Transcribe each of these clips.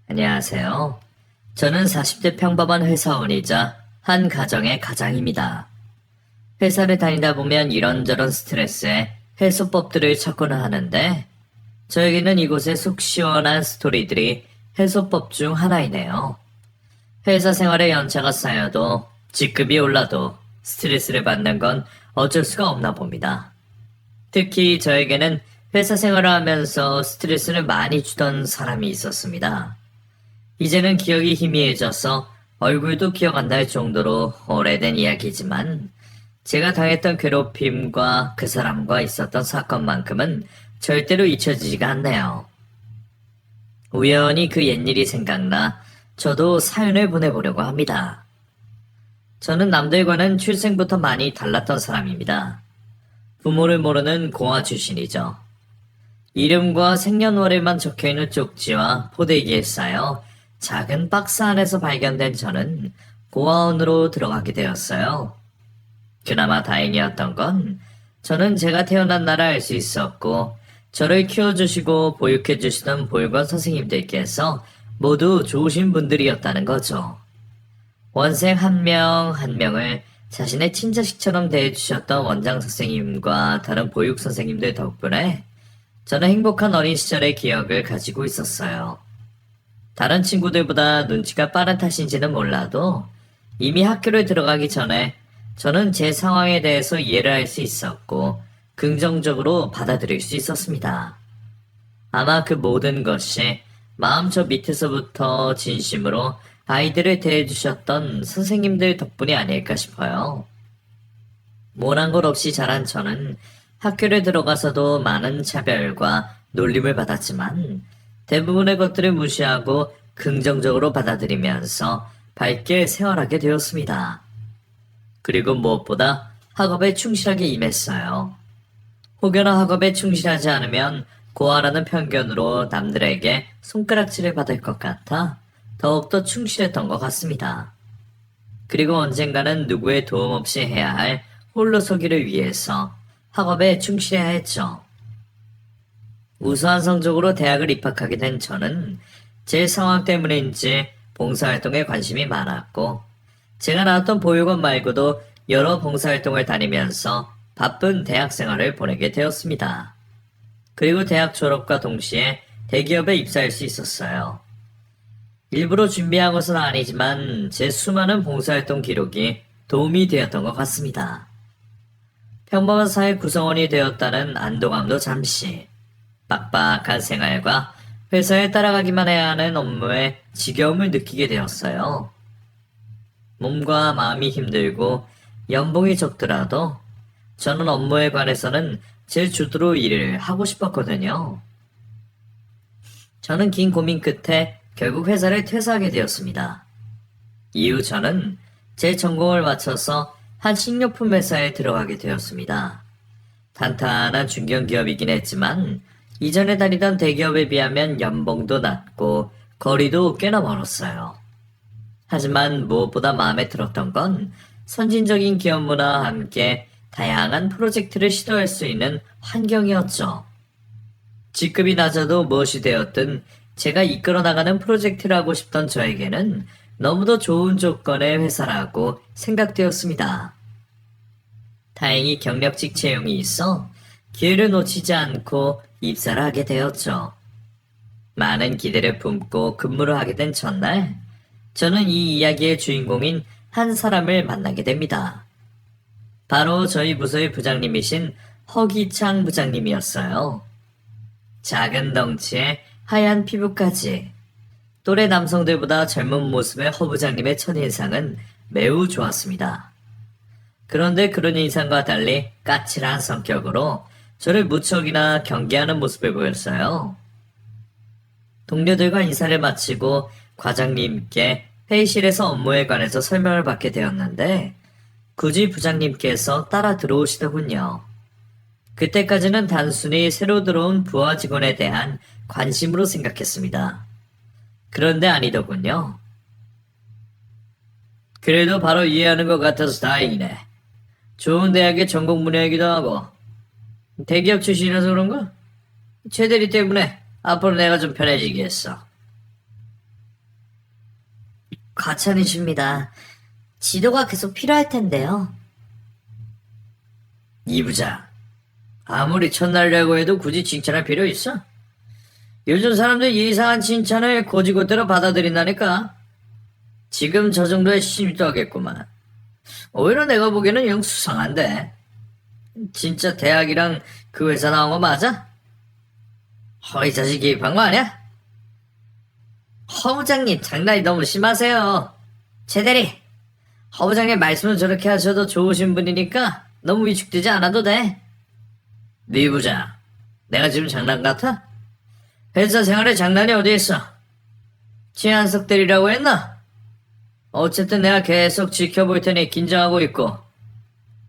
안녕하세요. 저는 40대 평범한 회사원이자 한 가정의 가장입니다. 회사를 다니다 보면 이런저런 스트레스에 해소법들을 찾곤 하는데 저에게는 이곳의 속 시원한 스토리들이 해소법 중 하나이네요. 회사 생활에 연차가 쌓여도 직급이 올라도 스트레스를 받는 건 어쩔 수가 없나 봅니다. 특히 저에게는 회사 생활을 하면서 스트레스를 많이 주던 사람이 있었습니다. 이제는 기억이 희미해져서 얼굴도 기억 안 날 정도로 오래된 이야기지만 제가 당했던 괴롭힘과 그 사람과 있었던 사건만큼은 절대로 잊혀지지가 않네요. 우연히 그 옛일이 생각나 저도 사연을 보내보려고 합니다. 저는 남들과는 출생부터 많이 달랐던 사람입니다. 부모를 모르는 공화 출신이죠. 이름과 생년월일만 적혀있는 쪽지와 포대기에 쌓여 작은 박스 안에서 발견된 저는 고아원으로 들어가게 되었어요. 그나마 다행이었던 건 저는 제가 태어난 날을 알 수 있었고 저를 키워주시고 보육해주시던 보육원 선생님들께서 모두 좋으신 분들이었다는 거죠. 원생 한 명 한 명을 자신의 친자식처럼 대해주셨던 원장 선생님과 다른 보육 선생님들 덕분에 저는 행복한 어린 시절의 기억을 가지고 있었어요. 다른 친구들보다 눈치가 빠른 탓인지는 몰라도 이미 학교를 들어가기 전에 저는 제 상황에 대해서 이해를 할 수 있었고 긍정적으로 받아들일 수 있었습니다. 아마 그 모든 것이 마음 저 밑에서부터 진심으로 아이들을 대해주셨던 선생님들 덕분이 아닐까 싶어요. 모난 것 없이 자란 저는 학교를 들어가서도 많은 차별과 놀림을 받았지만 대부분의 것들을 무시하고 긍정적으로 받아들이면서 밝게 생활하게 되었습니다. 그리고 무엇보다 학업에 충실하게 임했어요. 혹여나 학업에 충실하지 않으면 고아라는 편견으로 남들에게 손가락질을 받을 것 같아 더욱더 충실했던 것 같습니다. 그리고 언젠가는 누구의 도움 없이 해야 할 홀로 서기를 위해서 학업에 충실해야 했죠. 우수한 성적으로 대학을 입학하게 된 저는 제 상황 때문인지 봉사활동에 관심이 많았고 제가 나왔던 보육원 말고도 여러 봉사활동을 다니면서 바쁜 대학 생활을 보내게 되었습니다. 그리고 대학 졸업과 동시에 대기업에 입사할 수 있었어요. 일부러 준비한 것은 아니지만 제 수많은 봉사활동 기록이 도움이 되었던 것 같습니다. 평범한 사회 구성원이 되었다는 안도감도 잠시, 빡빡한 생활과 회사에 따라가기만 해야 하는 업무에 지겨움을 느끼게 되었어요. 몸과 마음이 힘들고 연봉이 적더라도 저는 업무에 관해서는 제 주도로 일을 하고 싶었거든요. 저는 긴 고민 끝에 결국 회사를 퇴사하게 되었습니다. 이후 저는 제 전공을 마쳐서 한 식료품 회사에 들어가게 되었습니다. 탄탄한 중견기업이긴 했지만 이전에 다니던 대기업에 비하면 연봉도 낮고 거리도 꽤나 멀었어요. 하지만 무엇보다 마음에 들었던 건 선진적인 기업 문화와 함께 다양한 프로젝트를 시도할 수 있는 환경이었죠. 직급이 낮아도 무엇이 되었든 제가 이끌어 나가는 프로젝트를 하고 싶던 저에게는 너무도 좋은 조건의 회사라고 생각되었습니다. 다행히 경력직 채용이 있어 기회를 놓치지 않고 입사를 하게 되었죠. 많은 기대를 품고 근무를 하게 된 첫날, 저는 이 이야기의 주인공인 한 사람을 만나게 됩니다. 바로 저희 부서의 부장님이신 허기창 부장님이었어요. 작은 덩치에 하얀 피부까지 또래 남성들보다 젊은 모습의 허 부장님의 첫인상은 매우 좋았습니다. 그런데 그런 인상과 달리 까칠한 성격으로 저를 무척이나 경계하는 모습을 보였어요. 동료들과 인사를 마치고 과장님께 회의실에서 업무에 관해서 설명을 받게 되었는데 굳이 부장님께서 따라 들어오시더군요. 그때까지는 단순히 새로 들어온 부하 직원에 대한 관심으로 생각했습니다. 그런데 아니더군요. 그래도 바로 이해하는 것 같아서 다행이네. 좋은 대학의 전공 분야이기도 하고 대기업 출신이라서 그런가? 최 대리 때문에 앞으로 내가 좀 편해지겠어. 과찬이십니다. 지도가 계속 필요할 텐데요. 이 부장, 아무리 첫날이라고 해도 굳이 칭찬할 필요 있어? 요즘 사람들 이상한 칭찬을 고지고대로 받아들인다니까. 지금 저 정도의 신임도 하겠구만. 오히려 내가 보기에는 영 수상한데. 진짜 대학이랑 그 회사 나온 거 맞아? 허이 자식 개입한 거 아니야? 허 부장님 장난이 너무 심하세요. 최대리, 허 부장님 말씀은 저렇게 하셔도 좋으신 분이니까 너무 위축되지 않아도 돼. 네 부장, 내가 지금 장난 같아? 회사 생활에 장난이 어디 있어? 최한석 대리라고 했나? 어쨌든 내가 계속 지켜볼 테니 긴장하고 있고,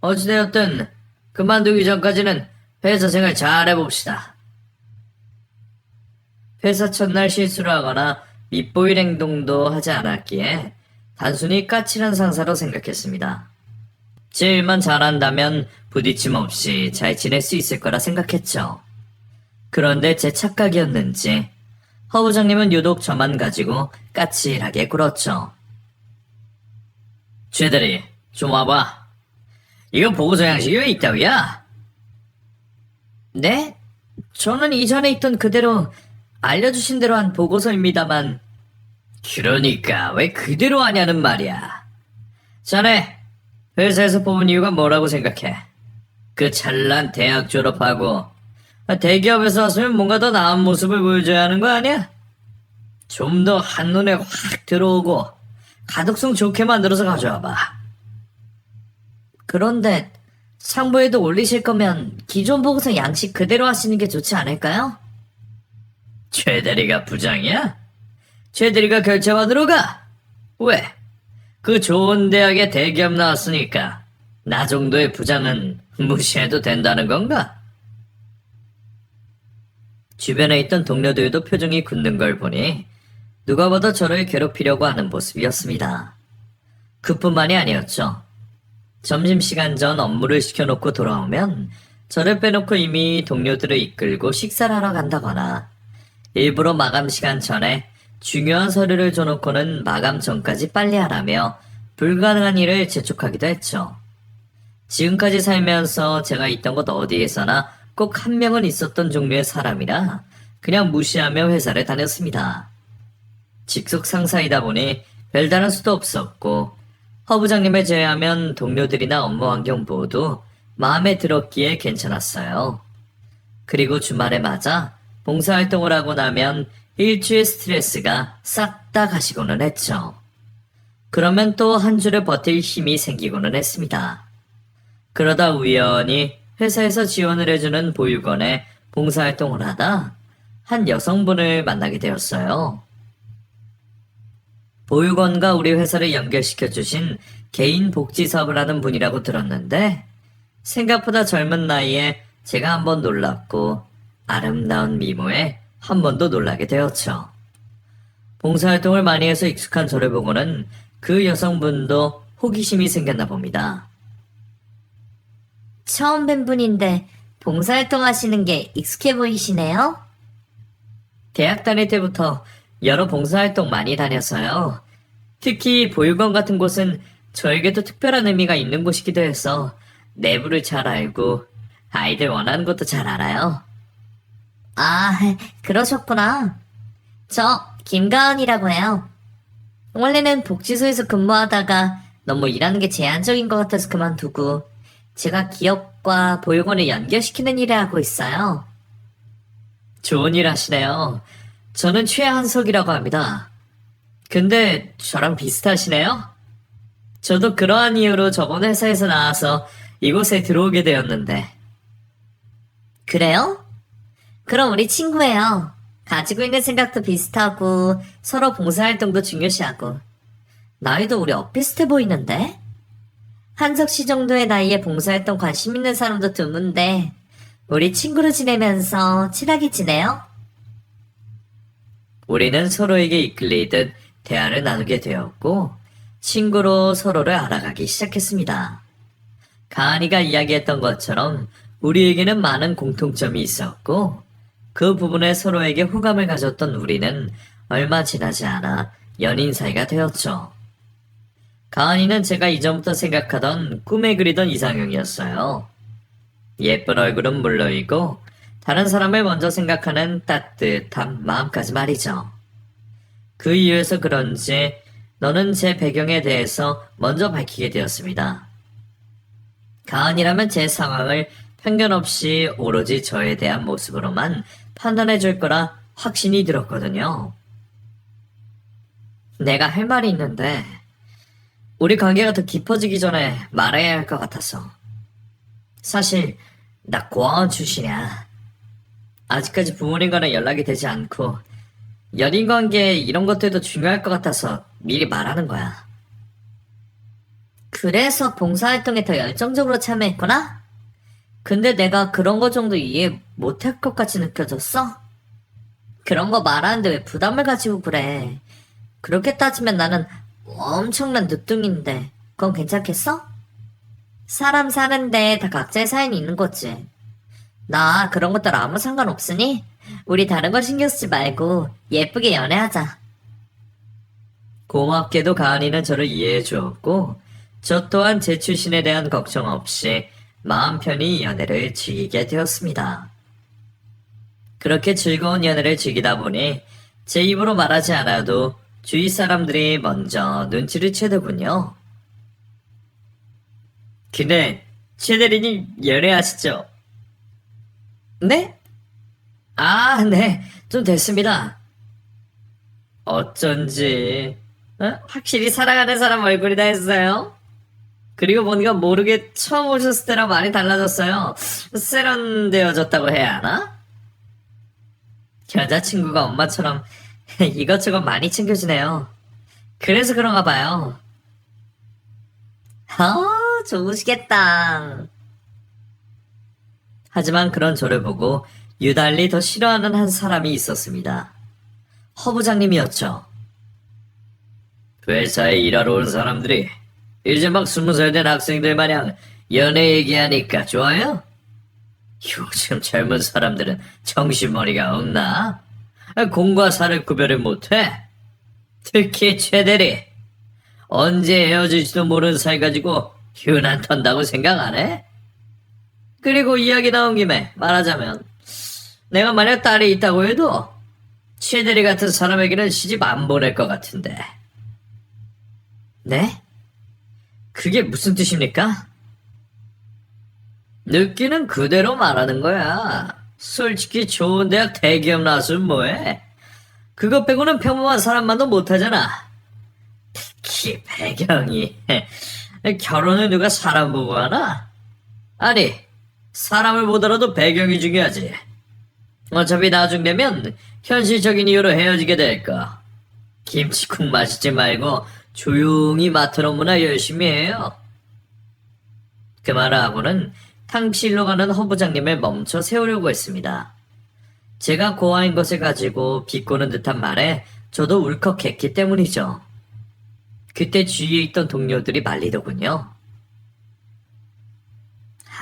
어찌되었든 그만두기 전까지는 회사 생활 잘 해봅시다. 회사 첫날 실수를 하거나 밉보일 행동도 하지 않았기에 단순히 까칠한 상사로 생각했습니다. 제 일만 잘한다면 부딪힘 없이 잘 지낼 수 있을 거라 생각했죠. 그런데 제 착각이었는지 허 부장님은 유독 저만 가지고 까칠하게 굴었죠. 최대리, 좀 와봐. 이거 보고서 양식이 왜 있다고야? 네? 저는 이전에 있던 그대로 알려주신 대로 한 보고서입니다만. 그러니까 왜 그대로 하냐는 말이야. 자네, 회사에서 뽑은 이유가 뭐라고 생각해? 그 찬란 대학 졸업하고 대기업에서 왔으면 뭔가 더 나은 모습을 보여줘야 하는 거 아니야? 좀 더 한눈에 확 들어오고 가독성 좋게 만들어서 가져와봐. 그런데 상부에도 올리실 거면 기존 보고서 양식 그대로 하시는 게 좋지 않을까요? 최대리가 부장이야? 최대리가 결제받으러 가? 왜? 그 좋은 대학에 대기업 나왔으니까 나 정도의 부장은 무시해도 된다는 건가? 주변에 있던 동료들도 표정이 굳는 걸 보니 누가 봐도 저를 괴롭히려고 하는 모습이었습니다. 그뿐만이 아니었죠. 점심시간 전 업무를 시켜놓고 돌아오면 저를 빼놓고 이미 동료들을 이끌고 식사를 하러 간다거나 일부러 마감 시간 전에 중요한 서류를 줘놓고는 마감 전까지 빨리 하라며 불가능한 일을 재촉하기도 했죠. 지금까지 살면서 제가 있던 곳 어디에서나 꼭 한 명은 있었던 종류의 사람이라 그냥 무시하며 회사를 다녔습니다. 직속 상사이다 보니 별다른 수도 없었고 허 부장님을 제외하면 동료들이나 업무 환경 모두 마음에 들었기에 괜찮았어요. 그리고 주말에 맞아 봉사활동을 하고 나면 일주일 스트레스가 싹 다 가시고는 했죠. 그러면 또 한 주를 버틸 힘이 생기고는 했습니다. 그러다 우연히 회사에서 지원을 해주는 보육원에 봉사활동을 하다 한 여성분을 만나게 되었어요. 보육원과 우리 회사를 연결시켜주신 개인 복지 사업을 하는 분이라고 들었는데 생각보다 젊은 나이에 제가 한번 놀랐고 아름다운 미모에 한 번 더 놀라게 되었죠. 봉사활동을 많이 해서 익숙한 저를 보고는 그 여성분도 호기심이 생겼나 봅니다. 처음 뵌 분인데 봉사활동 하시는 게 익숙해 보이시네요? 대학 다닐 때부터 여러 봉사활동 많이 다녔어요. 특히 보육원 같은 곳은 저에게도 특별한 의미가 있는 곳이기도 해서 내부를 잘 알고 아이들 원하는 것도 잘 알아요. 아, 그러셨구나. 저 김가은이라고 해요. 원래는 복지소에서 근무하다가 너무 일하는 게 제한적인 것 같아서 그만두고 제가 기업과 보육원을 연결시키는 일을 하고 있어요. 좋은 일 하시네요. 저는 최한석이라고 합니다. 근데 저랑 비슷하시네요? 저도 그러한 이유로 저번 회사에서 나와서 이곳에 들어오게 되었는데. 그래요? 그럼 우리 친구예요. 가지고 있는 생각도 비슷하고 서로 봉사활동도 중요시하고 나이도 우리 엇비슷해 보이는데? 한석 씨 정도의 나이에 봉사활동 관심 있는 사람도 드문데 우리 친구로 지내면서 친하게 지내요? 우리는 서로에게 이끌리듯 대화를 나누게 되었고 친구로 서로를 알아가기 시작했습니다. 가은이가 이야기했던 것처럼 우리에게는 많은 공통점이 있었고 그 부분에 서로에게 호감을 가졌던 우리는 얼마 지나지 않아 연인 사이가 되었죠. 가은이는 제가 이전부터 생각하던 꿈에 그리던 이상형이었어요. 예쁜 얼굴은 물론이고 다른 사람을 먼저 생각하는 따뜻한 마음까지 말이죠. 그 이유에서 그런지 너는 제 배경에 대해서 먼저 밝히게 되었습니다. 가은이라면 제 상황을 편견 없이 오로지 저에 대한 모습으로만 판단해 줄 거라 확신이 들었거든요. 내가 할 말이 있는데 우리 관계가 더 깊어지기 전에 말해야 할 것 같아서. 사실 나 고아원 출신이야. 아직까지 부모님과는 연락이 되지 않고 연인 관계 이런 것들도 중요할 것 같아서 미리 말하는 거야. 그래서 봉사활동에 더 열정적으로 참여했구나? 근데 내가 그런 거 정도 이해 못할 것 같이 느껴졌어? 그런 거 말하는데 왜 부담을 가지고 그래? 그렇게 따지면 나는 엄청난 늦둥인데 그건 괜찮겠어? 사람 사는데 다 각자의 사연이 있는 거지. 나 그런 것들 아무 상관없으니 우리 다른 거 신경 쓰지 말고 예쁘게 연애하자. 고맙게도 가은이는 저를 이해해 주었고 저 또한 제 출신에 대한 걱정 없이 마음 편히 연애를 즐기게 되었습니다. 그렇게 즐거운 연애를 즐기다 보니 제 입으로 말하지 않아도 주위 사람들이 먼저 눈치를 채더군요. 근데 최 대리님 연애하시죠? 네? 아, 네. 좀 됐습니다. 어쩐지 확실히 사랑하는 사람 얼굴이다 했어요. 그리고 뭔가 모르게 처음 오셨을 때랑 많이 달라졌어요. 세련되어졌다고 해야 하나? 여자친구가 엄마처럼 이것저것 많이 챙겨주네요. 그래서 그런가 봐요. 좋으시겠다. 하지만 그런 저를 보고 유달리 더 싫어하는 한 사람이 있었습니다. 허 부장님이었죠. 회사에 일하러 온 사람들이 이제 막 20살 된 학생들 마냥 연애 얘기하니까 좋아요? 요즘 젊은 사람들은 정신머리가 없나? 공과 사를 구별을 못해? 특히 최 대리. 언제 헤어질지도 모르는 사이 가지고 유난 턴다고 생각 안 해? 그리고 이야기 나온 김에 말하자면 내가 만약 딸이 있다고 해도 최 대리 같은 사람에게는 시집 안 보낼 것 같은데. 네? 그게 무슨 뜻입니까? 느끼는 그대로 말하는 거야. 솔직히 좋은 대학 대기업 나왔으면 뭐해? 그것 빼고는 평범한 사람만도 못하잖아. 특히 배경이. 결혼을 누가 사람 보고 하나? 아니, 사람을 보더라도 배경이 중요하지. 어차피 나중 되면 현실적인 이유로 헤어지게 될 거. 김치국 마시지 말고 조용히 맡은 업무나 열심히 해요. 그 말을 하고는 탕실로 가는 허 부장님을 멈춰 세우려고 했습니다. 제가 고아인 것을 가지고 비꼬는 듯한 말에 저도 울컥했기 때문이죠. 그때 주위에 있던 동료들이 말리더군요.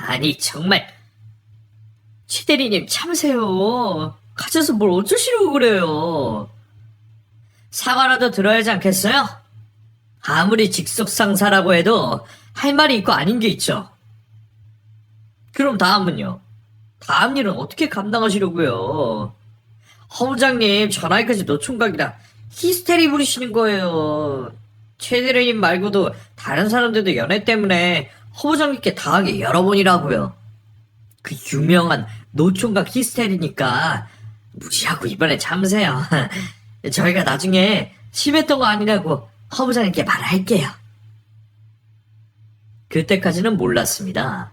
아니 정말 최 대리님 참으세요. 가셔서 뭘 어쩌시려고 그래요. 사과라도 들어야 하지 않겠어요? 아무리 직속 상사라고 해도 할 말이 있고 아닌 게 있죠. 그럼 다음은요? 다음 일은 어떻게 감당하시려고요? 허 부장님 전화기까지 노총각이라 히스테리 부리시는 거예요. 최 대리님 말고도 다른 사람들도 연애 때문에 허 부장님께 당한 게 여러 번이라고요. 그 유명한 노총각 히스테리니까 무시하고 이번에 참으세요. 저희가 나중에 심했던 거 아니라고 허 부장님께 말할게요. 그때까지는 몰랐습니다.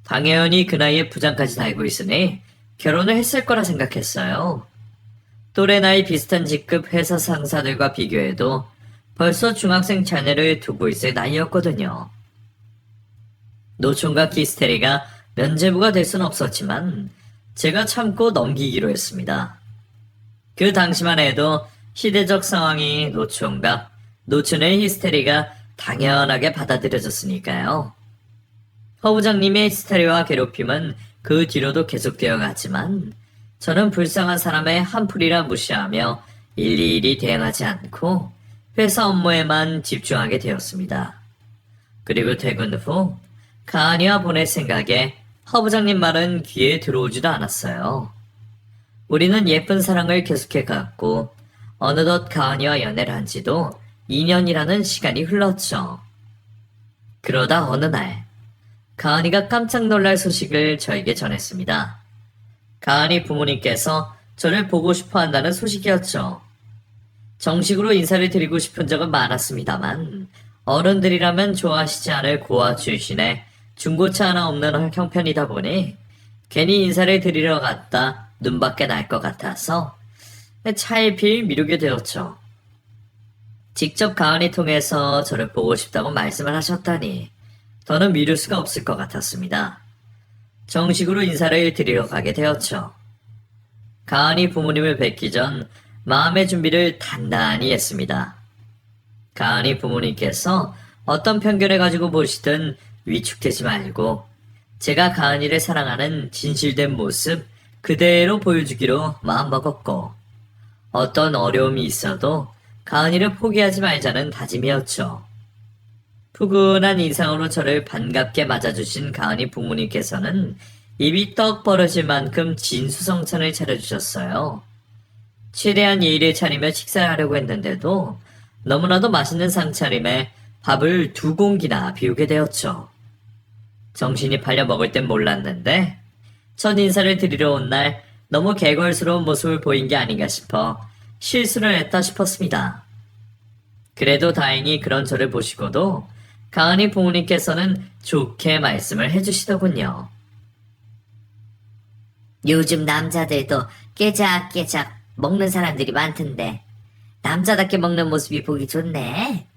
당연히 그 나이에 부장까지 달고 있으니 결혼을 했을 거라 생각했어요. 또래 나이 비슷한 직급 회사 상사들과 비교해도 벌써 중학생 자녀를 두고 있을 나이였거든요. 노총각 히스테리가 면죄부가 될 수는 없었지만 제가 참고 넘기기로 했습니다. 그 당시만 해도 시대적 상황이 노총각, 노춘의 히스테리가 당연하게 받아들여졌으니까요. 허 부장님의 히스테리와 괴롭힘은 그 뒤로도 계속되어 갔지만 저는 불쌍한 사람의 한풀이라 무시하며 일일이 대응하지 않고 회사 업무에만 집중하게 되었습니다. 그리고 퇴근 후 가은이와 보낼 생각에 허 부장님 말은 귀에 들어오지도 않았어요. 우리는 예쁜 사랑을 계속해 갔고 어느덧 가은이와 연애를 한 지도 2년이라는 시간이 흘렀죠. 그러다 어느 날 가은이가 깜짝 놀랄 소식을 저에게 전했습니다. 가은이 부모님께서 저를 보고 싶어 한다는 소식이었죠. 정식으로 인사를 드리고 싶은 적은 많았습니다만 어른들이라면 좋아하시지 않을 고와 출신의 중고차 하나 없는 형편이다 보니 괜히 인사를 드리러 갔다 눈밖에 날 것 같아서 차일피일 미루게 되었죠. 직접 가은이 통해서 저를 보고 싶다고 말씀을 하셨다니 더는 미룰 수가 없을 것 같았습니다. 정식으로 인사를 드리러 가게 되었죠. 가은이 부모님을 뵙기 전 마음의 준비를 단단히 했습니다. 가은이 부모님께서 어떤 편견을 가지고 보시든 위축되지 말고 제가 가은이를 사랑하는 진실된 모습 그대로 보여주기로 마음먹었고 어떤 어려움이 있어도 가은이를 포기하지 말자는 다짐이었죠. 푸근한 인상으로 저를 반갑게 맞아주신 가은이 부모님께서는 입이 떡 벌어질 만큼 진수성찬을 차려주셨어요. 최대한 예의를 차리며 식사를 하려고 했는데도 너무나도 맛있는 상차림에 밥을 2공기나 비우게 되었죠. 정신이 팔려 먹을 땐 몰랐는데 첫 인사를 드리러 온 날 너무 개걸스러운 모습을 보인 게 아닌가 싶어 실수를 했다 싶었습니다. 그래도 다행히 그런 저를 보시고도 가은이 부모님께서는 좋게 말씀을 해주시더군요. 요즘 남자들도 깨작깨작 먹는 사람들이 많던데 남자답게 먹는 모습이 보기 좋네.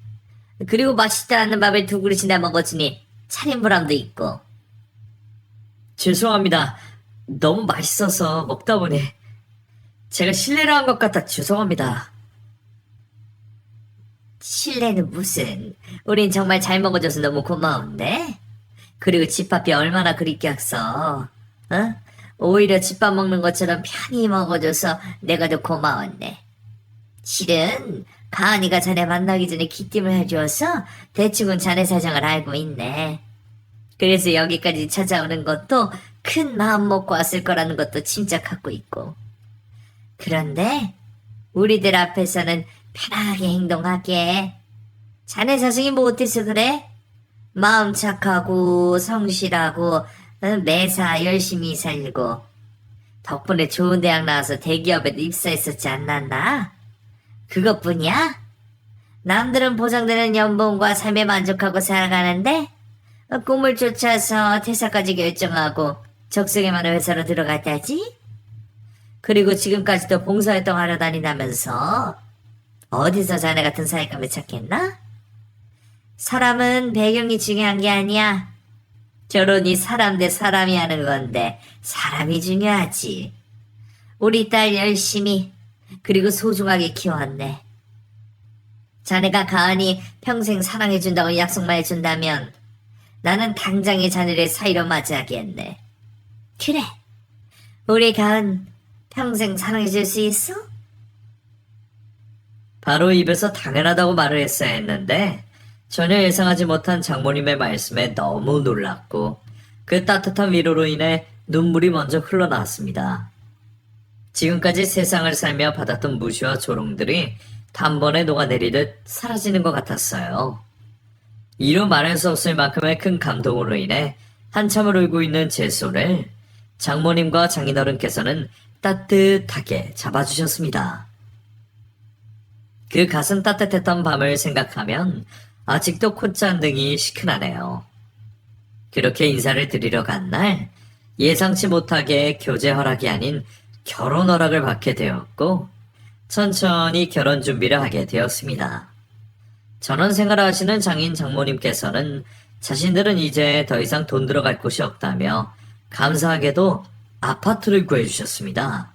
그리고 맛있지 않은 밥을 2그릇이나 먹었으니 차린 보람도 있고. 죄송합니다. 너무 맛있어서 먹다 보니 제가 실례를 한 것 같아 죄송합니다. 실례는 무슨. 우린 정말 잘 먹어줘서 너무 고마운데. 그리고 집밥이 얼마나 그립겠어. 어? 오히려 집밥 먹는 것처럼 편히 먹어줘서 내가 더 고마웠네. 실은 가은이가 자네 만나기 전에 귀띔을 해줘서 대충은 자네 사정을 알고 있네. 그래서 여기까지 찾아오는 것도 큰 마음 먹고 왔을 거라는 것도 짐작하고 있고. 그런데 우리들 앞에서는 편하게 행동하게. 자네 사정이 뭐 어때서 그래? 마음 착하고 성실하고 매사 열심히 살고 덕분에 좋은 대학 나와서 대기업에도 입사했었지 않았나? 그것뿐이야? 남들은 보장되는 연봉과 삶에 만족하고 살아가는데 꿈을 쫓아서 퇴사까지 결정하고 적성에 맞는 회사로 들어갔다지? 그리고 지금까지도 봉사활동 하러 다닌다면서 어디서 자네 같은 사회감을 찾겠나? 사람은 배경이 중요한 게 아니야. 결혼이 사람 대 사람이 하는 건데 사람이 중요하지. 우리 딸 열심히 그리고 소중하게 키웠네. 자네가 가은이 평생 사랑해준다고 약속만 해준다면 나는 당장에 자네를 사이로 맞이하겠네. 그래, 우리 가은 평생 사랑해줄 수 있어? 바로 입에서 당연하다고 말을 했어야 했는데 전혀 예상하지 못한 장모님의 말씀에 너무 놀랐고 그 따뜻한 위로로 인해 눈물이 먼저 흘러나왔습니다. 지금까지 세상을 살며 받았던 무시와 조롱들이 단번에 녹아내리듯 사라지는 것 같았어요. 이루 말할 수 없을 만큼의 큰 감동으로 인해 한참을 울고 있는 제 손을 장모님과 장인어른께서는 따뜻하게 잡아주셨습니다. 그 가슴 따뜻했던 밤을 생각하면 아직도 콧잔등이 시큰하네요. 그렇게 인사를 드리러 간 날 예상치 못하게 교제 허락이 아닌 결혼 허락을 받게 되었고 천천히 결혼 준비를 하게 되었습니다. 전원 생활을 하시는 장인 장모님께서는 자신들은 이제 더 이상 돈 들어갈 곳이 없다며 감사하게도 아파트를 구해주셨습니다.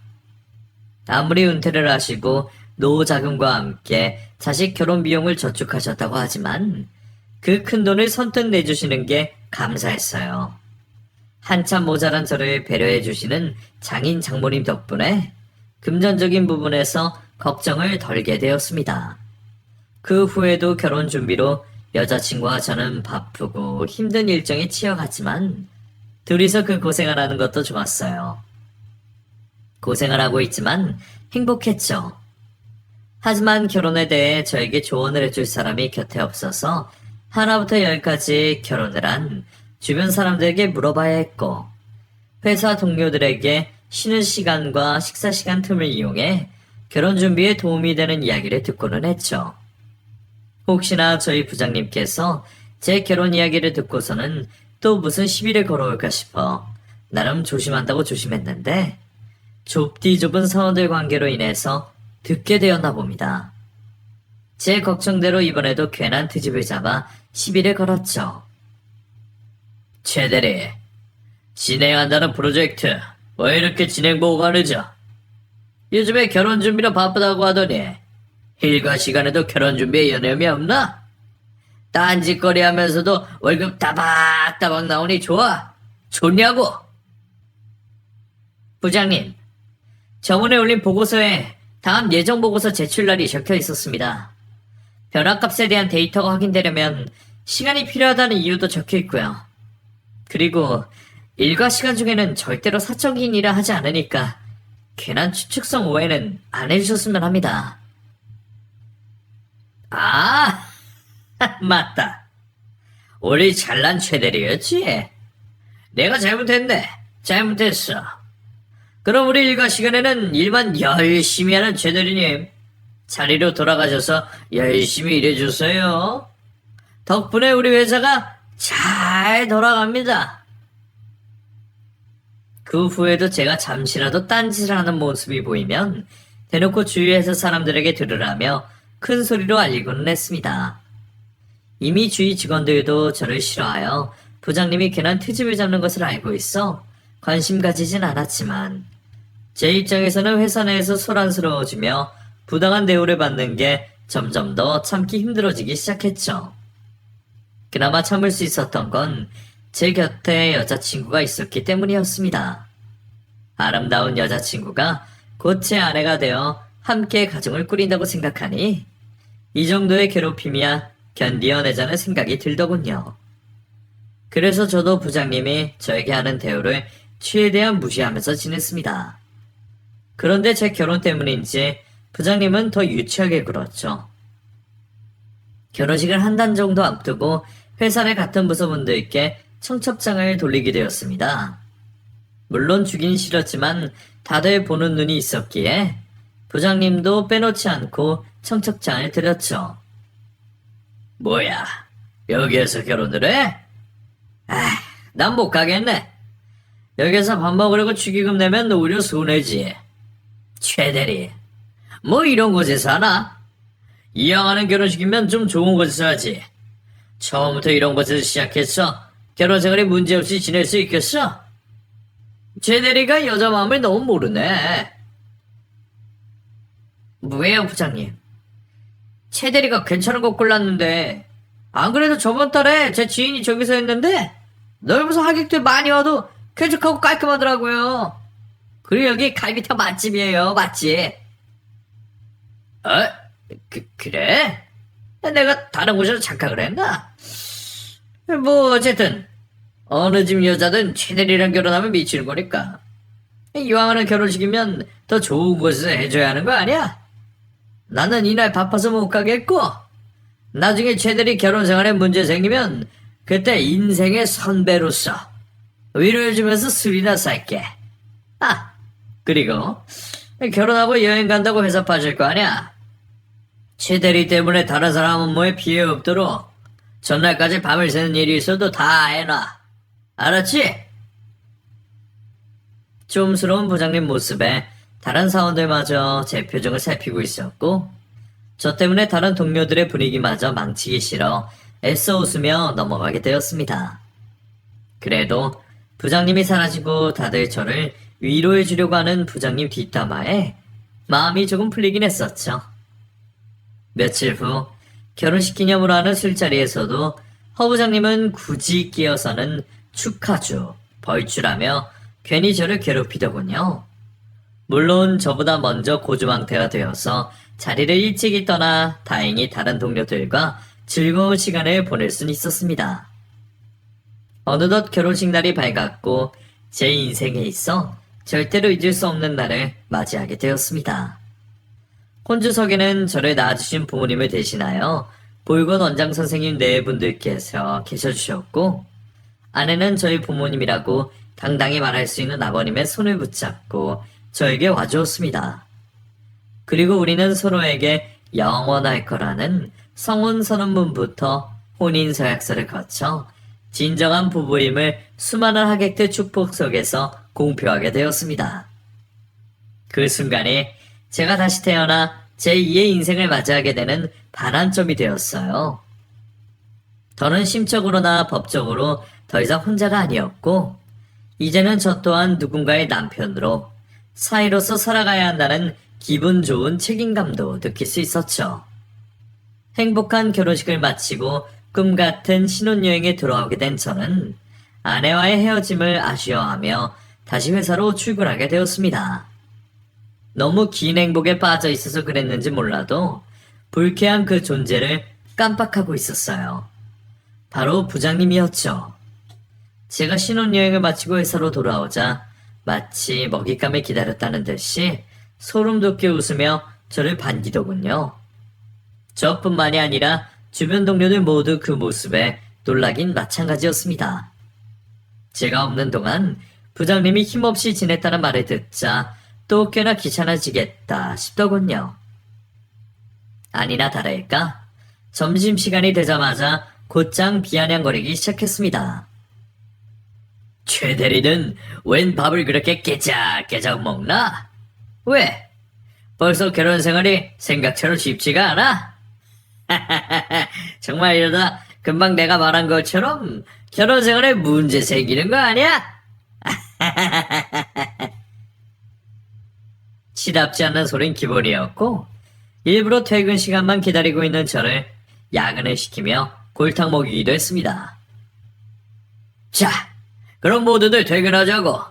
아무리 은퇴를 하시고 노후 자금과 함께 자식 결혼 비용을 저축하셨다고 하지만 그 큰 돈을 선뜻 내주시는 게 감사했어요. 한참 모자란 저를 배려해 주시는 장인 장모님 덕분에 금전적인 부분에서 걱정을 덜게 되었습니다. 그 후에도 결혼 준비로 여자친구와 저는 바쁘고 힘든 일정에 치여갔지만 둘이서 그 고생을 하는 것도 좋았어요. 고생을 하고 있지만 행복했죠. 하지만 결혼에 대해 저에게 조언을 해줄 사람이 곁에 없어서 하나부터 열까지 결혼을 한 주변 사람들에게 물어봐야 했고 회사 동료들에게 쉬는 시간과 식사 시간 틈을 이용해 결혼 준비에 도움이 되는 이야기를 듣고는 했죠. 혹시나 저희 부장님께서 제 결혼 이야기를 듣고서는 또 무슨 시비를 걸어올까 싶어 나름 조심한다고 조심했는데 좁디 좁은 사원들 관계로 인해서 듣게 되었나 봅니다. 제 걱정대로 이번에도 괜한 트집을 잡아 시비를 걸었죠. 최대리, 진행한다는 프로젝트 왜 이렇게 진행 보고가 늦어? 요즘에 결혼 준비로 바쁘다고 하더니 일과 시간에도 결혼 준비에 여념이 없나? 딴짓거리 하면서도 월급 따박따박 나오니 좋아? 좋냐고? 부장님, 저번에 올린 보고서에 다음 예정 보고서 제출날이 적혀 있었습니다. 변화값에 대한 데이터가 확인되려면 시간이 필요하다는 이유도 적혀 있고요. 그리고 일과 시간 중에는 절대로 사적인 일을 하지 않으니까 괜한 추측성 오해는 안 해주셨으면 합니다. 아, 맞다. 우리 잘난 최대리였지? 내가 잘못했네. 잘못했어. 그럼 우리 일과 시간에는 일만 열심히 하는 최대리님 자리로 돌아가셔서 열심히 일해주세요. 덕분에 우리 회사가 잘 돌아갑니다. 그 후에도 제가 잠시라도 딴짓을 하는 모습이 보이면 대놓고 주위 회사 사람들에게 들으라며 큰 소리로 알리고는 했습니다. 이미 주위 직원들도 저를 싫어하여 부장님이 괜한 트집을 잡는 것을 알고 있어 관심 가지진 않았지만 제 입장에서는 회사 내에서 소란스러워지며 부당한 대우를 받는 게 점점 더 참기 힘들어지기 시작했죠. 그나마 참을 수 있었던 건 제 곁에 여자친구가 있었기 때문이었습니다. 아름다운 여자친구가 곧 제 아내가 되어 함께 가정을 꾸린다고 생각하니 이 정도의 괴롭힘이야 견디어내자는 생각이 들더군요. 그래서 저도 부장님이 저에게 하는 대우를 최대한 무시하면서 지냈습니다. 그런데 제 결혼 때문인지 부장님은 더 유치하게 굴었죠. 결혼식을 한 달 정도 앞두고 회사 내 같은 부서분들께 청첩장을 돌리게 되었습니다. 물론 주긴 싫었지만 다들 보는 눈이 있었기에 부장님도 빼놓지 않고 청첩장을 드렸죠. 뭐야, 여기에서 결혼을 해? 난 못 가겠네. 여기서 밥 먹으려고 축의금 내면 오히려 손해지. 최대리, 뭐 이런 곳에서 하나? 이왕하는 결혼식이면 좀 좋은 곳에서 하지. 처음부터 이런 곳에서 시작해서 결혼 생활에 문제없이 지낼 수 있겠어? 최대리가 여자 마음을 너무 모르네. 뭐예요, 부장님? 최대리가 괜찮은 거 골랐는데 안 그래도 저번 달에 제 지인이 저기서 했는데 넓어서 하객들 많이 와도 쾌적하고 깔끔하더라고요. 그리고 여기 갈비탕 맛집이에요, 맛집. 그래? 내가 다른 곳에서 착각을 했나? 뭐 어쨌든 어느 집 여자든 최대리랑 결혼하면 미치는 거니까 이왕하는 결혼식이면 더 좋은 곳에서 해줘야 하는 거 아니야? 나는 이날 바빠서 못 가겠고 나중에 최대리 결혼 생활에 문제 생기면 그때 인생의 선배로서 위로해주면서 술이나 살게. 그리고 결혼하고 여행 간다고 회사 빠질 거 아니야? 최대리 때문에 다른 사람 업무에 피해 없도록 전날까지 밤을 새는 일이 있어도 다 해놔. 알았지? 좀스러운 부장님 모습에 다른 사원들마저 제 표정을 살피고 있었고 저 때문에 다른 동료들의 분위기마저 망치기 싫어 애써 웃으며 넘어가게 되었습니다. 그래도 부장님이 사라지고 다들 저를 위로해 주려고 하는 부장님 뒷담화에 마음이 조금 풀리긴 했었죠. 며칠 후 결혼식 기념으로 하는 술자리에서도 허 부장님은 굳이 끼어서는 축하주, 벌주라며 괜히 저를 괴롭히더군요. 물론 저보다 먼저 고주망태가 되어서 자리를 일찍이 떠나 다행히 다른 동료들과 즐거운 시간을 보낼 순 있었습니다. 어느덧 결혼식 날이 밝았고 제 인생에 있어 절대로 잊을 수 없는 날을 맞이하게 되었습니다. 혼주석에는 저를 낳아주신 부모님을 대신하여 볼건 원장 선생님 네 분들께서 계셔주셨고, 아내는 저희 부모님이라고 당당히 말할 수 있는 아버님의 손을 붙잡고 저에게 와주었습니다. 그리고 우리는 서로에게 영원할 거라는 성혼 선언문부터 혼인 서약서를 거쳐 진정한 부부임을 수많은 하객들 축복 속에서 공표하게 되었습니다. 그 순간이 제가 다시 태어나 제2의 인생을 맞이하게 되는 반환점이 되었어요. 저는 심적으로나 법적으로 더 이상 혼자가 아니었고, 이제는 저 또한 누군가의 남편으로 사이로서 살아가야 한다는 기분 좋은 책임감도 느낄 수 있었죠. 행복한 결혼식을 마치고 꿈 같은 신혼여행에 돌아오게 된 저는 아내와의 헤어짐을 아쉬워하며 다시 회사로 출근하게 되었습니다. 너무 긴 행복에 빠져 있어서 그랬는지 몰라도 불쾌한 그 존재를 깜빡하고 있었어요. 바로 부장님이었죠. 제가 신혼여행을 마치고 회사로 돌아오자 마치 먹잇감을 기다렸다는 듯이 소름 돋게 웃으며 저를 반기더군요. 저뿐만이 아니라 주변 동료들 모두 그 모습에 놀라긴 마찬가지였습니다. 제가 없는 동안 부장님이 힘없이 지냈다는 말을 듣자 또 꽤나 귀찮아지겠다 싶더군요. 아니나 다를까 점심시간이 되자마자 곧장 비아냥거리기 시작했습니다. 최 대리는 웬 밥을 그렇게 깨작깨작 먹나? 왜? 벌써 결혼 생활이 생각처럼 쉽지가 않아? 정말 이러다 금방 내가 말한 것처럼 결혼 생활에 문제 생기는 거 아니야? 치답지 않는 소린 기본이었고, 일부러 퇴근 시간만 기다리고 있는 저를 야근을 시키며 골탕 먹이기도 했습니다. 자, 그럼 모두들 퇴근하자고.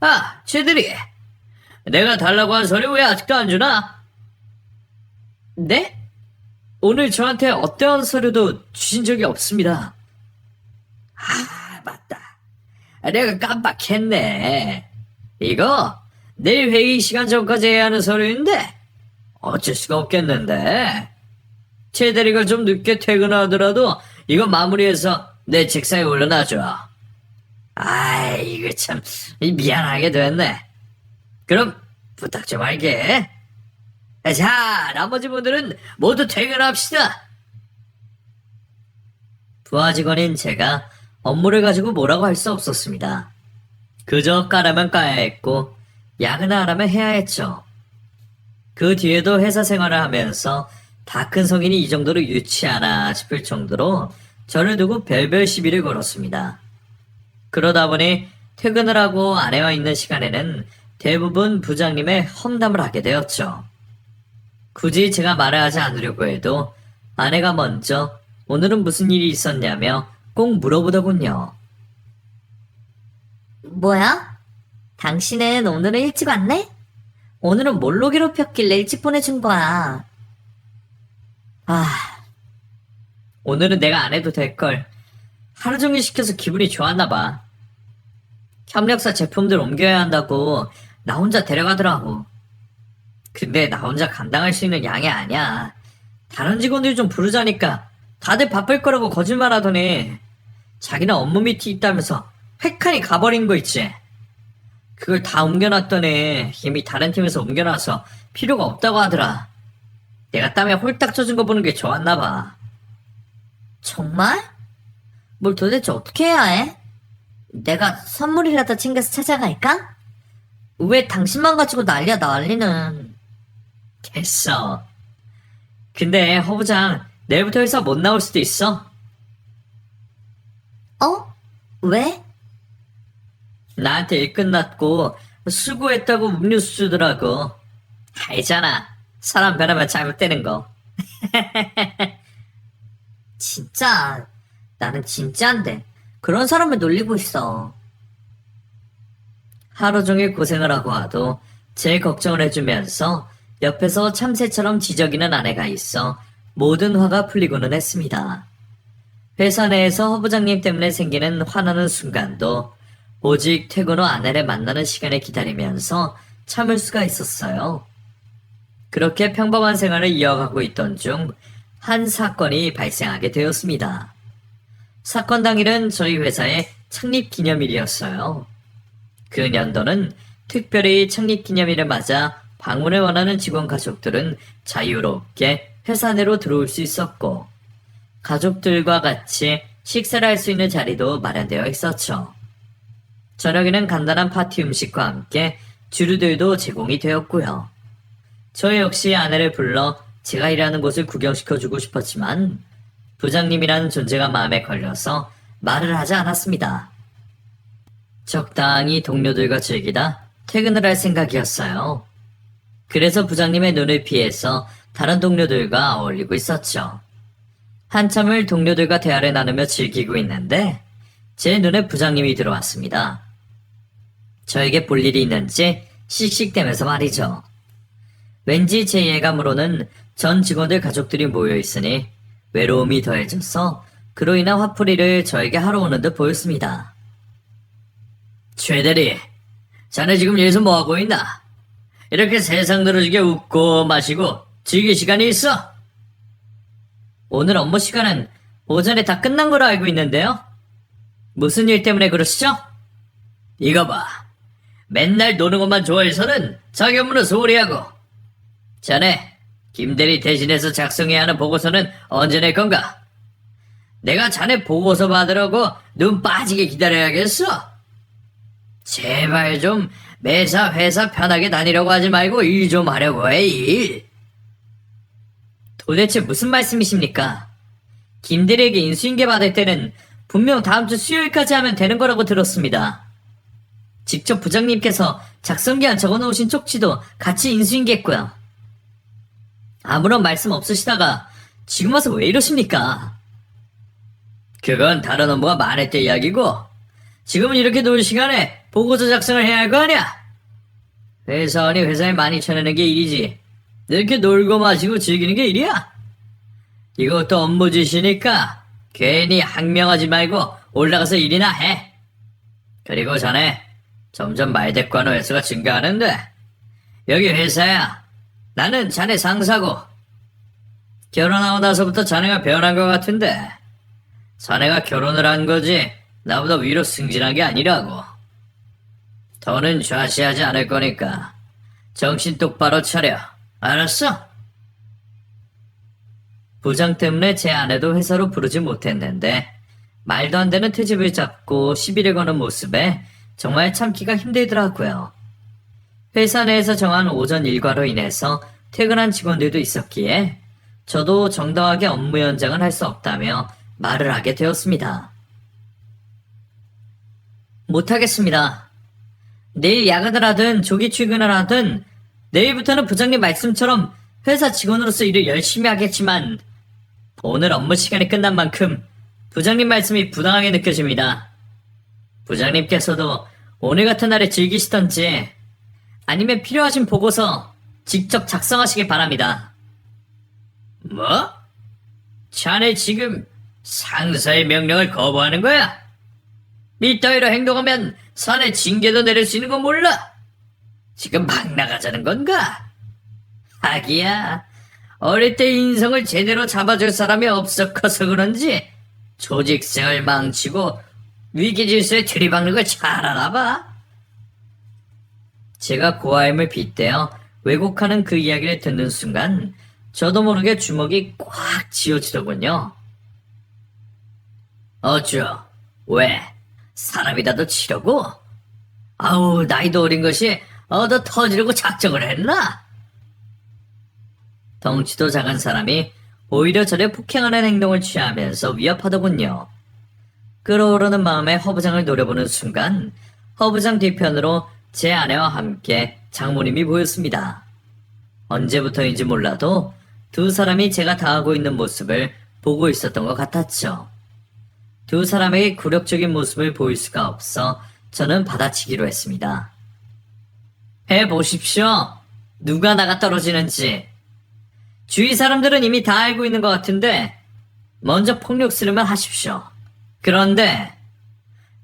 아, 쟤들이 내가 달라고 한 서류 왜 아직도 안 주나? 네? 오늘 저한테 어떠한 서류도 주신 적이 없습니다. 아, 맞다. 내가 깜빡했네. 이거 내일 회의 시간 전까지 해야 하는 서류인데 어쩔 수가 없겠는데. 최 대리가 좀 늦게 퇴근하더라도 이거 마무리해서 내 책상에 올려놔줘. 아이, 이거 참 미안하게 됐네. 그럼 부탁 좀 할게. 자, 나머지 분들은 모두 퇴근합시다. 부하 직원인 제가 업무를 가지고 뭐라고 할 수 없었습니다. 그저 까라면 까야 했고 야근을 하라면 해야 했죠. 그 뒤에도 회사 생활을 하면서 다 큰 성인이 이 정도로 유치하나 싶을 정도로 저를 두고 별별 시비를 걸었습니다. 그러다 보니 퇴근을 하고 아내와 있는 시간에는 대부분 부장님의 험담을 하게 되었죠. 굳이 제가 말을 하지 않으려고 해도 아내가 먼저 오늘은 무슨 일이 있었냐며 꼭 물어보더군요. 뭐야? 당신은 오늘은 일찍 왔네? 오늘은 뭘로 괴롭혔길래 일찍 보내준 거야? 아, 오늘은 내가 안 해도 될걸. 하루 종일 시켜서 기분이 좋았나 봐. 협력사 제품들 옮겨야 한다고 나 혼자 데려가더라고. 근데 나 혼자 감당할 수 있는 양이 아니야. 다른 직원들 좀 부르자니까 다들 바쁠 거라고 거짓말하더니 자기는 업무 미팅 있다면서 획하니 가버린 거 있지. 그걸 다 옮겨놨더니 이미 다른 팀에서 옮겨놔서 필요가 없다고 하더라. 내가 땀에 홀딱 젖은 거 보는 게 좋았나 봐. 정말? 뭘 도대체 어떻게 해야 해? 내가 선물이라도 챙겨서 찾아갈까? 왜 당신만 가지고 난리야 난리는. 됐어. 근데 허 부장 내일부터 회사 못 나올 수도 있어. 어? 왜? 나한테 일 끝났고 수고했다고 음료수 주더라고. 알잖아. 사람 변하면 잘못되는 거. 진짜 나는 진짜인데 그런 사람을 놀리고 있어. 하루 종일 고생을 하고 와도 제 걱정을 해주면서 옆에서 참새처럼 지저귀는 아내가 있어 모든 화가 풀리고는 했습니다. 회사 내에서 허 부장님 때문에 생기는 화나는 순간도 오직 퇴근 후 아내를 만나는 시간을 기다리면서 참을 수가 있었어요. 그렇게 평범한 생활을 이어가고 있던 중 한 사건이 발생하게 되었습니다. 사건 당일은 저희 회사의 창립 기념일이었어요. 그 년도는 특별히 창립 기념일을 맞아 방문을 원하는 직원 가족들은 자유롭게 회사 내로 들어올 수 있었고, 가족들과 같이 식사를 할 수 있는 자리도 마련되어 있었죠. 저녁에는 간단한 파티 음식과 함께 주류들도 제공이 되었고요. 저 역시 아내를 불러 제가 일하는 곳을 구경시켜주고 싶었지만 부장님이라는 존재가 마음에 걸려서 말을 하지 않았습니다. 적당히 동료들과 즐기다 퇴근을 할 생각이었어요. 그래서 부장님의 눈을 피해서 다른 동료들과 어울리고 있었죠. 한참을 동료들과 대화를 나누며 즐기고 있는데 제 눈에 부장님이 들어왔습니다. 저에게 볼 일이 있는지 씩씩대면서 말이죠. 왠지 제 예감으로는 전 직원들 가족들이 모여 있으니 외로움이 더해져서 그로 인한 화풀이를 저에게 하러 오는 듯 보였습니다. 최 대리, 자네 지금 여기서 뭐하고 있나? 이렇게 세상 늘어지게 웃고 마시고 즐길 시간이 있어? 오늘 업무 시간은 오전에 다 끝난 걸로 알고 있는데요. 무슨 일 때문에 그러시죠? 이거 봐. 맨날 노는 것만 좋아해서는 자기 업무는 소홀히 하고. 자네, 김대리 대신해서 작성해야 하는 보고서는 언제 낼 건가? 내가 자네 보고서 받으라고 눈 빠지게 기다려야겠어? 제발 좀 매사 회사 편하게 다니려고 하지 말고 일 좀 하려고 해, 일. 도대체 무슨 말씀이십니까? 김대리에게 인수인계 받을 때는 분명 다음 주 수요일까지 하면 되는 거라고 들었습니다. 직접 부장님께서 작성기한 적어놓으신 쪽지도 같이 인수인계했고요. 아무런 말씀 없으시다가 지금 와서 왜 이러십니까? 그건 다른 업무가 많을 때 이야기고 지금은 이렇게 놀 시간에 보고서 작성을 해야 할 거 아니야? 회사원이 회사에 많이 쳐내는 게 일이지 이렇게 놀고 마시고 즐기는 게 일이야? 이것도 업무 짓이니까 괜히 항명하지 말고 올라가서 일이나 해. 그리고 자네 점점 말대꾸하는 횟수가 증가하는데 여기 회사야. 나는 자네 상사고 결혼하고 나서부터 자네가 변한 것 같은데 자네가 결혼을 한 거지 나보다 위로 승진한 게 아니라고. 더는 좌시하지 않을 거니까 정신 똑바로 차려. 알았어? 부장 때문에 제 아내도 회사로 부르지 못했는데 말도 안 되는 트집을 잡고 시비를 거는 모습에 정말 참기가 힘들더라고요. 회사 내에서 정한 오전 일과로 인해서 퇴근한 직원들도 있었기에 저도 정당하게 업무 연장을 할 수 없다며 말을 하게 되었습니다. 못하겠습니다. 내일 야근을 하든 조기 출근을 하든 내일부터는 부장님 말씀처럼 회사 직원으로서 일을 열심히 하겠지만 오늘 업무 시간이 끝난 만큼 부장님 말씀이 부당하게 느껴집니다. 부장님께서도 오늘 같은 날에 즐기시던지 아니면 필요하신 보고서 직접 작성하시길 바랍니다. 뭐? 자네 지금 상사의 명령을 거부하는 거야? 이따위로 행동하면 사내 징계도 내릴 수 있는 거 몰라? 지금 막 나가자는 건가? 하기야 어릴 때 인성을 제대로 잡아줄 사람이 없어 커서 그런지 조직생을 망치고 위기질서에 들이박는 걸 잘 알아봐. 제가 고아임을 빗대어 왜곡하는 그 이야기를 듣는 순간 저도 모르게 주먹이 꽉 쥐어지더군요. 어쭈? 왜? 사람이라도 치려고? 아우 나이도 어린 것이 얻어 터지려고 작정을 했나? 덩치도 작은 사람이 오히려 저를 폭행하는 행동을 취하면서 위협하더군요. 끓어오르는 마음에 허부장을 노려보는 순간 허부장 뒤편으로 제 아내와 함께 장모님이 보였습니다. 언제부터인지 몰라도 두 사람이 제가 당하고 있는 모습을 보고 있었던 것 같았죠. 두 사람에게 굴욕적인 모습을 보일 수가 없어 저는 받아치기로 했습니다. 해보십시오. 누가 나가 떨어지는지. 주위 사람들은 이미 다 알고 있는 것 같은데 먼저 폭력 쓰려면 하십시오. 그런데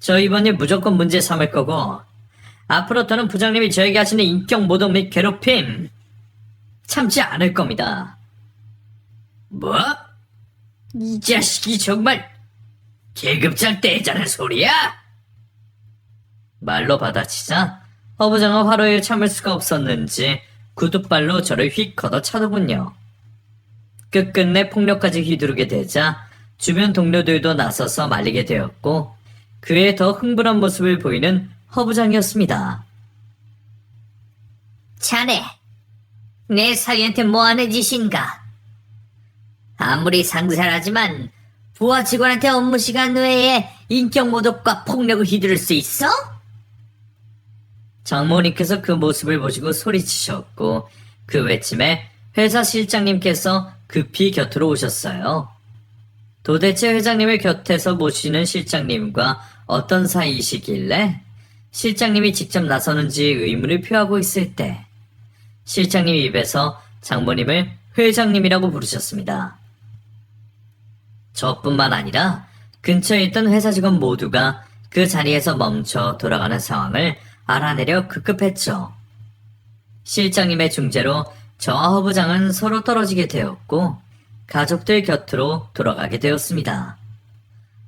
저 이번 일 무조건 문제 삼을 거고 앞으로부터는 부장님이 저에게 하시는 인격 모독 및 괴롭힘 참지 않을 겁니다. 뭐? 이 자식이 정말 계급장 떼자는 소리야? 말로 받아치자 허부장은 화로에 참을 수가 없었는지 구둣발로 저를 휙 걷어차더군요. 끝끝내 폭력까지 휘두르게 되자 주변 동료들도 나서서 말리게 되었고 그에 더 흥분한 모습을 보이는 허부장이었습니다. 자네, 내 사위한테 뭐하는 짓인가? 아무리 상사라지만 부하 직원한테 업무 시간 외에 인격 모독과 폭력을 휘두를 수 있어? 장모님께서 그 모습을 보시고 소리치셨고 그 외침에 회사 실장님께서 급히 곁으로 오셨어요. 도대체 회장님을 곁에서 모시는 실장님과 어떤 사이이시길래 실장님이 직접 나서는지 의문을 표하고 있을 때 실장님 입에서 장모님을 회장님이라고 부르셨습니다. 저뿐만 아니라 근처에 있던 회사 직원 모두가 그 자리에서 멈춰 돌아가는 상황을 알아내려 급급했죠. 실장님의 중재로 저와 허부장은 서로 떨어지게 되었고 가족들 곁으로 돌아가게 되었습니다.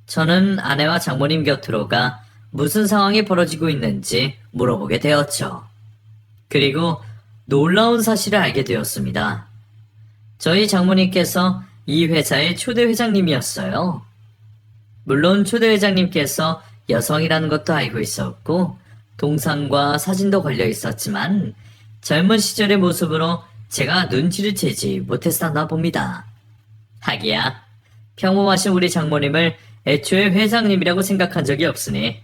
저는 아내와 장모님 곁으로 가 무슨 상황이 벌어지고 있는지 물어보게 되었죠. 그리고 놀라운 사실을 알게 되었습니다. 저희 장모님께서 이 회사의 초대 회장님이었어요. 물론 초대 회장님께서 여성이라는 것도 알고 있었고 동상과 사진도 걸려 있었지만 젊은 시절의 모습으로 제가 눈치를 채지 못했었나 봅니다. 하기야 평범하신 우리 장모님을 애초에 회장님이라고 생각한 적이 없으니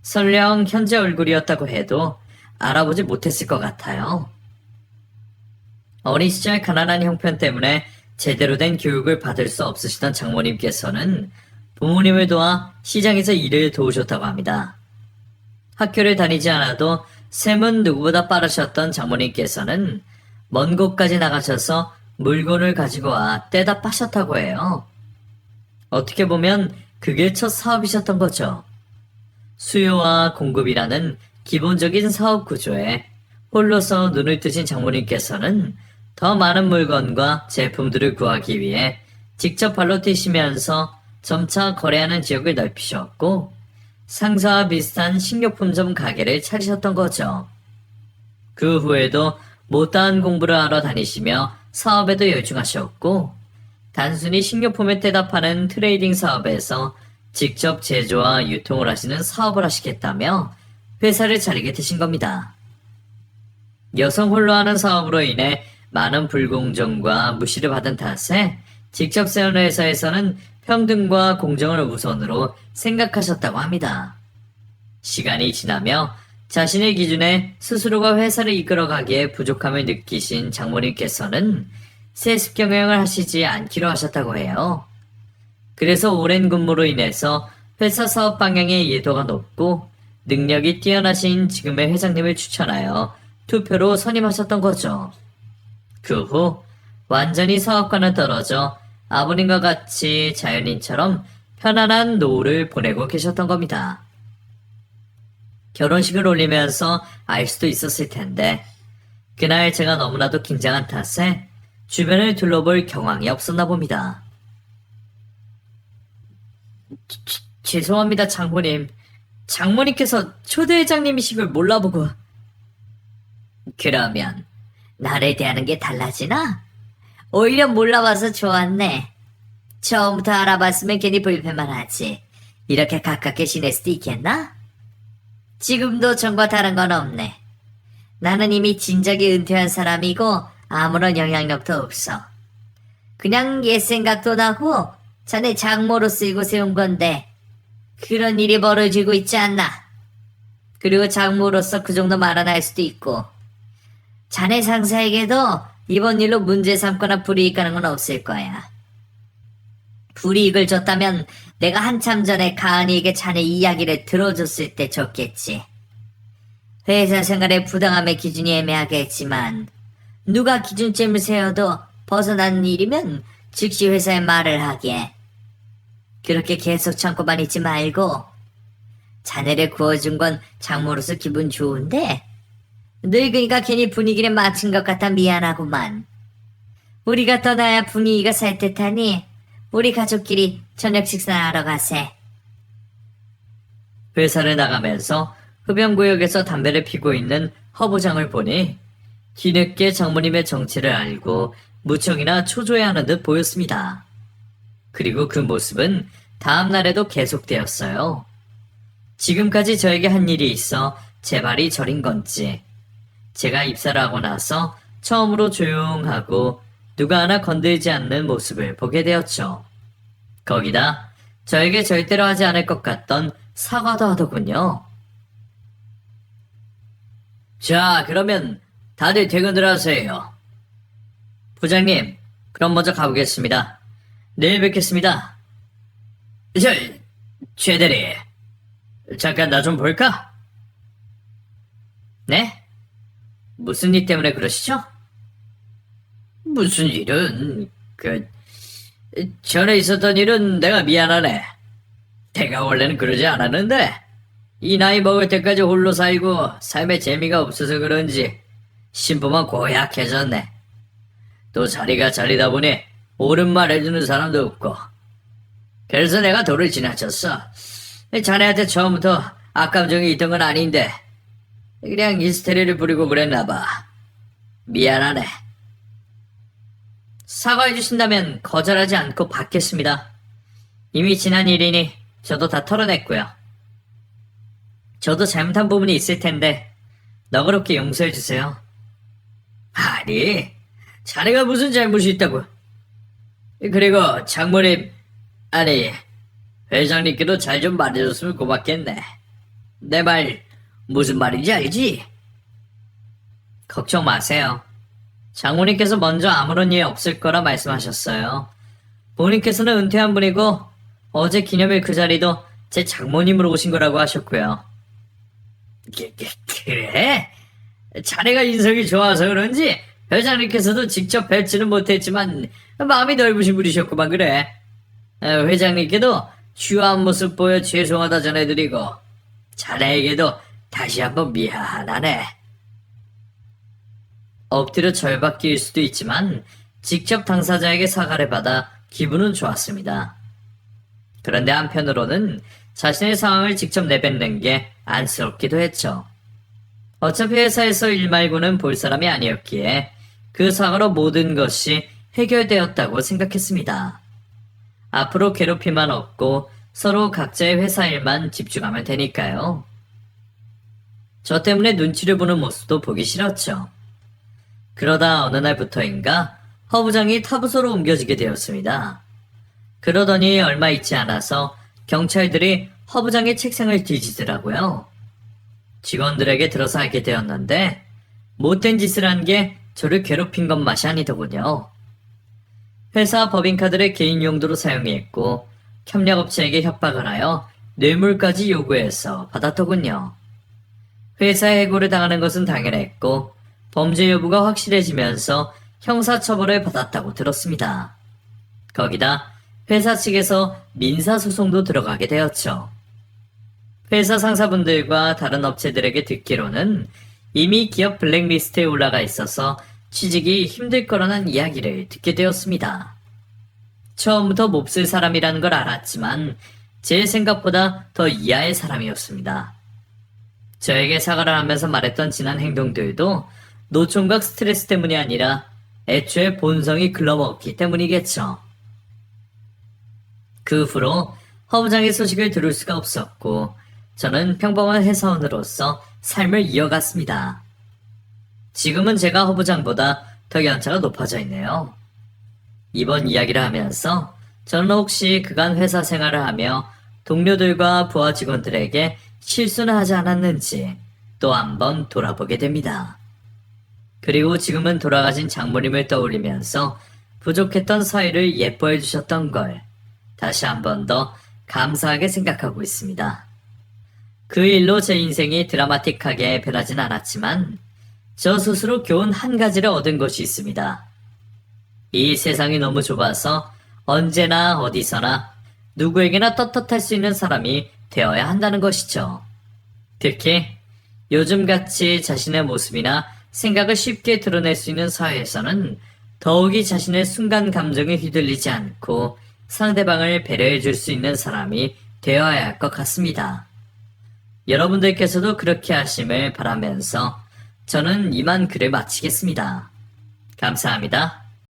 설령 현재 얼굴이었다고 해도 알아보지 못했을 것 같아요. 어린 시절 가난한 형편 때문에 제대로 된 교육을 받을 수 없으시던 장모님께서는 부모님을 도와 시장에서 일을 도우셨다고 합니다. 학교를 다니지 않아도 셈은 누구보다 빠르셨던 장모님께서는 먼 곳까지 나가셔서 물건을 가지고 와 떼다 파셨다고 해요. 어떻게 보면 그게 첫 사업이셨던 거죠. 수요와 공급이라는 기본적인 사업 구조에 홀로서 눈을 뜨신 장모님께서는 더 많은 물건과 제품들을 구하기 위해 직접 발로 뛰시면서 점차 거래하는 지역을 넓히셨고 상사와 비슷한 식료품점 가게를 차리셨던 거죠. 그 후에도 못다한 공부를 하러 다니시며 사업에도 열중하셨고 단순히 식료품에 떼다 파는 트레이딩 사업에서 직접 제조와 유통을 하시는 사업을 하시겠다며 회사를 차리게 되신 겁니다. 여성 홀로 하는 사업으로 인해 많은 불공정과 무시를 받은 탓에 직접 세운 회사에서는 평등과 공정을 우선으로 생각하셨다고 합니다. 시간이 지나며 자신의 기준에 스스로가 회사를 이끌어가기에 부족함을 느끼신 장모님께서는 세습 경영을 하시지 않기로 하셨다고 해요. 그래서 오랜 근무로 인해서 회사 사업 방향의 이해도가 높고 능력이 뛰어나신 지금의 회장님을 추천하여 투표로 선임하셨던 거죠. 그 후 완전히 사업과는 떨어져 아버님과 같이 자연인처럼 편안한 노후를 보내고 계셨던 겁니다. 결혼식을 올리면서 알 수도 있었을 텐데 그날 제가 너무나도 긴장한 탓에 주변을 둘러볼 경황이 없었나 봅니다. 죄송합니다, 장모님. 장모님께서 초대회장님이신 걸 몰라보고. 그러면 나를 대하는 게 달라지나? 오히려 몰라봐서 좋았네. 처음부터 알아봤으면 괜히 불편만 하지. 이렇게 가깝게 지낼 수도 있겠나? 지금도 전과 다른 건 없네. 나는 이미 진작에 은퇴한 사람이고 아무런 영향력도 없어. 그냥 옛 생각도 나고 자네 장모로 쓰이고 세운 건데 그런 일이 벌어지고 있지 않나? 그리고 장모로서 그 정도 말은 할 수도 있고 자네 상사에게도 이번 일로 문제 삼거나 불이익 가는 건 없을 거야. 불이익을 줬다면 내가 한참 전에 가은이에게 자네 이야기를 들어줬을 때 줬겠지. 회사 생활의 부당함의 기준이 애매하겠지만 누가 기준점을 세워도 벗어나는 일이면 즉시 회사에 말을 하게. 그렇게 계속 참고만 있지 말고 자네를 구워준 건 장모로서 기분 좋은데 늙으니까 괜히 분위기를 맞춘 것 같아 미안하구만. 우리가 떠나야 분위기가 살 듯하니 우리 가족끼리 저녁 식사하러 가세. 회사를 나가면서 흡연구역에서 담배를 피고 있는 허 부장을 보니 뒤늦게 장모님의 정체를 알고 무척이나 초조해하는 듯 보였습니다. 그리고 그 모습은 다음 날에도 계속되었어요. 지금까지 저에게 한 일이 있어 제 말이 저린 건지 제가 입사를 하고 나서 처음으로 조용하고 누가 하나 건들지 않는 모습을 보게 되었죠. 거기다 저에게 절대로 하지 않을 것 같던 사과도 하더군요. 자, 그러면 다들 퇴근을 하세요. 부장님, 그럼 먼저 가보겠습니다. 내일 뵙겠습니다. 최 대리, 잠깐 나 좀 볼까? 네? 무슨 일 때문에 그러시죠? 무슨 일은, 전에 있었던 일은 내가 미안하네. 내가 원래는 그러지 않았는데, 이 나이 먹을 때까지 홀로 살고 삶에 재미가 없어서 그런지 신부만 고약해졌네. 또 자리가 자리다 보니 옳은 말 해주는 사람도 없고. 그래서 내가 도를 지나쳤어. 자네한테 처음부터 악감정이 있던 건 아닌데 그냥 히스테리를 부리고 그랬나봐. 미안하네. 사과해 주신다면 거절하지 않고 받겠습니다. 이미 지난 일이니 저도 다 털어냈고요. 저도 잘못한 부분이 있을 텐데 너그럽게 용서해 주세요. 아니, 자네가 무슨 잘못이 있다고. 그리고 장모님, 아니 회장님께도 잘 좀 말해줬으면 고맙겠네. 내 말 무슨 말인지 알지? 걱정 마세요. 장모님께서 먼저 아무런 일 없을 거라 말씀하셨어요. 부모님께서는 은퇴한 분이고 어제 기념일 그 자리도 제 장모님으로 오신 거라고 하셨고요. 그래? 자네가 인성이 좋아서 그런지 회장님께서도 직접 뵙지는 못했지만 마음이 넓으신 분이셨구만. 그래. 회장님께도 추한 모습 보여 죄송하다 전해드리고 자네에게도 다시 한번 미안하네. 엎드려 절받기일 수도 있지만 직접 당사자에게 사과를 받아 기분은 좋았습니다. 그런데 한편으로는 자신의 상황을 직접 내뱉는 게 안쓰럽기도 했죠. 어차피 회사에서 일 말고는 볼 사람이 아니었기에 그 사과로 모든 것이 해결되었다고 생각했습니다. 앞으로 괴롭힘만 없고 서로 각자의 회사 일만 집중하면 되니까요. 저 때문에 눈치를 보는 모습도 보기 싫었죠. 그러다 어느 날부터인가 허 부장이 타부소로 옮겨지게 되었습니다. 그러더니 얼마 있지 않아서 경찰들이 허 부장의 책상을 뒤지더라고요. 직원들에게 들어서 알게 되었는데 못된 짓을 한 게 저를 괴롭힌 것 맛이 아니더군요. 회사 법인카드를 개인 용도로 사용했고 협력업체에게 협박을 하여 뇌물까지 요구해서 받았더군요. 회사에 해고를 당하는 것은 당연했고 범죄 여부가 확실해지면서 형사처벌을 받았다고 들었습니다. 거기다 회사 측에서 민사소송도 들어가게 되었죠. 회사 상사분들과 다른 업체들에게 듣기로는 이미 기업 블랙리스트에 올라가 있어서 취직이 힘들 거라는 이야기를 듣게 되었습니다. 처음부터 몹쓸 사람이라는 걸 알았지만 제 생각보다 더 이하의 사람이었습니다. 저에게 사과를 하면서 말했던 지난 행동들도 노총각 스트레스 때문이 아니라 애초에 본성이 글러먹었기 때문이겠죠. 그 후로 허 부장의 소식을 들을 수가 없었고 저는 평범한 회사원으로서 삶을 이어갔습니다. 지금은 제가 허 부장보다 더 연차가 높아져 있네요. 이번 이야기를 하면서 저는 혹시 그간 회사 생활을 하며 동료들과 부하 직원들에게 실수는 하지 않았는지 또 한번 돌아보게 됩니다. 그리고 지금은 돌아가신 장모님을 떠올리면서 부족했던 사이를 예뻐해 주셨던 걸 다시 한 번 더 감사하게 생각하고 있습니다. 그 일로 제 인생이 드라마틱하게 변하진 않았지만 저 스스로 교훈 한 가지를 얻은 것이 있습니다. 이 세상이 너무 좁아서 언제나 어디서나 누구에게나 떳떳할 수 있는 사람이 되어야 한다는 것이죠. 특히 요즘같이 자신의 모습이나 생각을 쉽게 드러낼 수 있는 사회에서는 더욱이 자신의 순간 감정에 휘둘리지 않고 상대방을 배려해 줄 수 있는 사람이 되어야 할 것 같습니다. 여러분들께서도 그렇게 하심을 바라면서 저는 이만 글을 마치겠습니다. 감사합니다.